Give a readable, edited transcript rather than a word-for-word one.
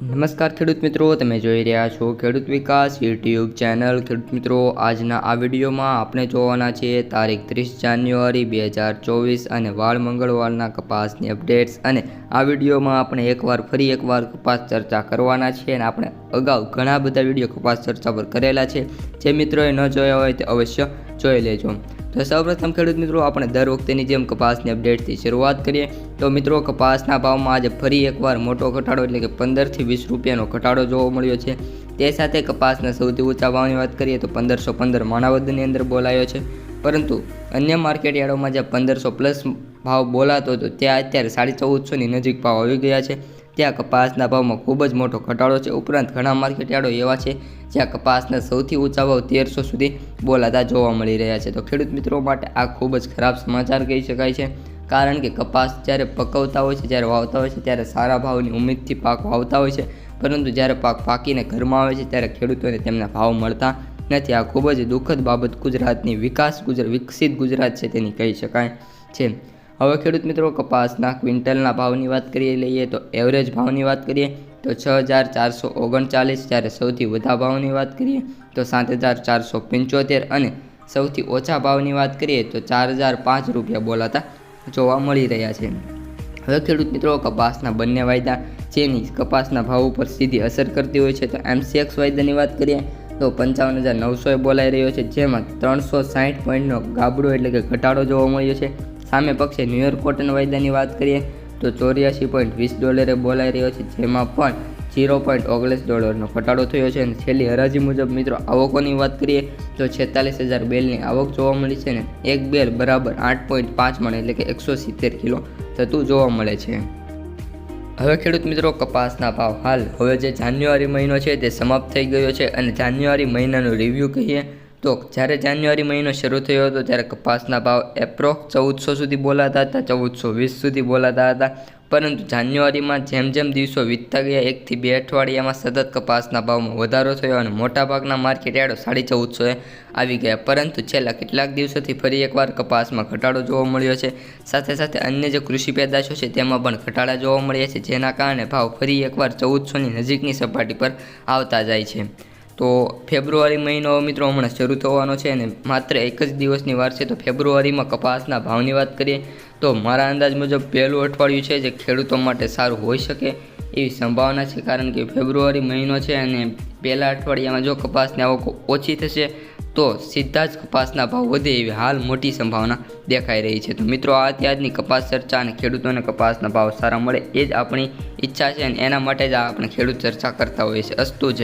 નમસ્કાર ખેડૂત મિત્રો, તમે જોઈ રહ્યા છો ખેડૂત વિકાસ યુટ્યુબ ચેનલ। ખેડૂત મિત્રો, આજના આ વિડીયોમાં આપણે જોવાના છીએ તારીખ 30 જાન્યુઆરી 2024 અને વાર મંગળવારના કપાસની અપડેટ્સ। અને આ વિડીયોમાં આપણે ફરી એકવાર કપાસ ચર્ચા કરવાના છીએ અને આપણે અગાઉ ઘણા બધા વિડીયો કપાસ ચર્ચા પર કરેલા છે। જે મિત્રોએ ન જોયા હોય તે અવશ્ય જોઈ લેજો। તો સૌપ્રથમ ખેડૂત મિત્રો, આપણે દર વખતેની જેમ કપાસની અપડેટથી શરૂઆત કરીએ તો મિત્રો, કપાસના ભાવમાં આજે ફરી એકવાર મોટો ઘટાડો એટલે કે 15 થી 20 રૂપિયાનો ઘટાડો જોવા મળ્યો છે। તે સાથે કપાસના સૌથી ઊંચા ભાવની વાત કરીએ તો 1515 માણાવદરની અંદર બોલાયો છે, પરંતુ અન્ય માર્કેટ યાર્ડોમાં જ્યાં 1500 પ્લસ ભાવ બોલાતો હતો ત્યાં અત્યારે 1450ની નજીક ભાવ આવી ગયા છે। ત્યાં કપાસના ભાવમાં ખૂબ જ મોટો ઘટાડો છે। ઉપરાંત ઘણા માર્કેટ યાર્ડો એવા છે જ્યાં કપાસના સૌથી ઊંચા ભાવ 1300 સુધી બોલાતા જોવા મળી રહ્યા છે। તો ખેડૂત મિત્રો માટે આ ખૂબ જ ખરાબ સમાચાર કહી શકાય છે, કારણ કે કપાસ જ્યારે પકવતા હોય છે, જ્યારે વાવતા હોય છે ત્યારે સારા ભાવની ઉમ્મીદથી પાક વાવતા હોય છે, પરંતુ જ્યારે પાક પાકીને ઘરમાં આવે છે ત્યારે ખેડૂતોને તેમના ભાવ મળતા નથી। આ ખૂબ જ દુઃખદ બાબત ગુજરાતની વિકસિત ગુજરાત છે તેની કહી શકાય છે। હવે ખેડૂત મિત્રો, કપાસના ક્વિન્ટલના ભાવની વાત કરીએ લઈએ તો એવરેજ ભાવની વાત કરીએ તો 6439, જ્યારે સૌથી વધા ભાવની વાત કરીએ તો 7475 અને સૌથી ઓછા ભાવની વાત કરીએ તો 4005 રૂપિયા બોલાતા જોવા મળી રહ્યા છે। હવે ખેડૂત મિત્રો, કપાસના બંને વાયદા જેની કપાસના ભાવ ઉપર સીધી અસર કરતી હોય છે, તો MCX વાયદાની વાત કરીએ તો 55900 બોલાઈ રહ્યો છે, જેમાં 360 પોઈન્ટનો ગાબડો એટલે કે ઘટાડો જોવા મળ્યો છે। સામે પક્ષે ન્યુયોર્ક કોટન વાયદાની વાત કરીએ તો $84.20 બોલાઈ રહ્યો છે, જેમાં પણ $0.19નો ઘટાડો થયો છે। અને છેલ્લી હરાજી મુજબ મિત્રો, આવકોની વાત કરીએ તો 46000 બેલની આવક જોવા મળી છે ને એક બેલ બરાબર 8.5 મણ એટલે કે 170 કિલો થતું જોવા મળે છે। હવે ખેડૂત મિત્રો, કપાસના ભાવ હવે જે જાન્યુઆરી મહિનો છે તે સમાપ્ત થઈ ગયો છે અને જાન્યુઆરી મહિનાનું રિવ્યૂ કહીએ તો જ્યારે જાન્યુઆરી મહિનો શરૂ થયો હતો ત્યારે કપાસના ભાવ એપ્રોક્સ 1400 સુધી બોલાતા હતા, 1420 સુધી બોલાતા હતા, પરંતુ જાન્યુઆરીમાં જેમ જેમ દિવસો વીતતા ગયા 1 થી 2 અઠવાડિયામાં સતત કપાસના ભાવમાં વધારો થયો અને મોટાભાગના માર્કેટ યાર્ડો 1450 આવી ગયા, પરંતુ છેલ્લા કેટલાક દિવસોથી ફરી એકવાર કપાસમાં ઘટાડો જોવા મળ્યો છે। સાથે સાથે અન્ય જે કૃષિ પેદાશો છે તેમાં પણ ઘટાડા જોવા મળ્યા છે, જેના કારણે ભાવ ફરી એકવાર 1400ની નજીકની સપાટી પર આવતા જાય છે। તો ફેબ્રુઆરી મહિનો મિત્રો હમણાં શરૂ થવાનો છે અને માત્ર એક જ દિવસની વાર છે। તો ફેબ્રુઆરીમાં કપાસના ભાવની વાત કરીએ તો મારા અંદાજ મુજબ પહેલું અઠવાડિયું છે જે ખેડૂતો માટે સારું હોઈ શકે એવી સંભાવના છે, કારણ કે ફેબ્રુઆરી મહિનો છે અને પહેલા અઠવાડિયામાં જો કપાસની આવક ઓછી થશે તો સીધા જ કપાસના ભાવ વધે એવી હાલ મોટી સંભાવના દેખાઈ રહી છે। તો મિત્રો, આ ત્યારની કપાસ ચર્ચા અને ખેડૂતોને કપાસના ભાવ સારા મળે એ જ આપણી ઈચ્છા છે અને એના માટે જ આપણે ખેડૂત ચર્ચા કરતા હોઈએ છીએ। અસ્તુ।